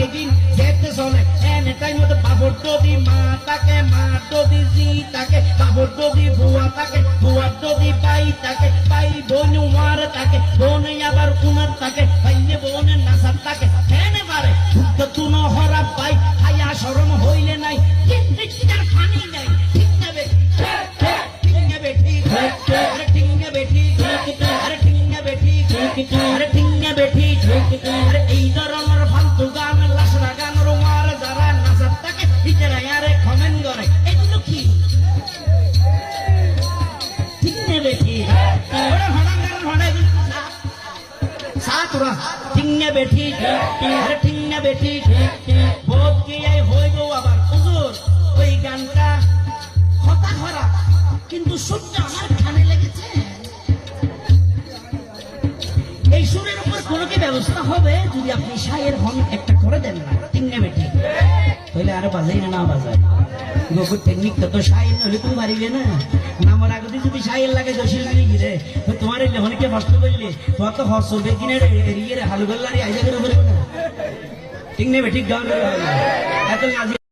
এদিন যেতে চলে এনে টাইম মতো বাবর যদি মা তাকে মা যদি জি তাকে বাবর যদি বুয়া তাকে বুয়ার যদি বাই তাকে বাই বোন উমার তাকে বোন আবার উনার তাকে ভাইনে বোনের নাসার তাকে এনে পারে শুদ্ধ তুনো হরা পাই হায়া শরম হইলে নাই কিন্তু ফানি নাই ঠিক নেবে ঠিক নেবে ঠিক আরে ঠিক নেবে ঠিক আরে ঠিক নেবে ঠিক আরে ঠিক নেবে ঠিক আরে এই ধরনের ফালতু গান লাসরা গান রোমার যারা নাচার তাকে ভিতরে আরে কমেন্ট করে এগুলো কি ঠিক নেবে ঠিক ওরা ভাড়া গান ভাড়া সাতরা ঠিক নেবে ঠিক আরে ঠিক নেবে ঠিক বোধ কি এই হইব আবার হুজুর ওই গানটা হতা খারাপ কিন্তু সুরটা আমার কানে লেগেছে এই সুরের উপর কোনো কি ব্যবস্থা হবে যদি আপনি শায়ের হন একটা করে দেন না ঠিক নেবে ঠিক তাহলে আরো বাজাই না বাজায় গোকুর টেকনিক তো শায়ের নইলে তুমি পারিবে না নামার আগে যদি শায়ের লাগে জসিল গিরে তোমার এই লেখনকে কষ্ট করলে তোমার তো হর চলবে কিনে এরিয়ে হালুগোল্লারি আইজা করে বলবে না ঠিক নেবে ঠিক গান এত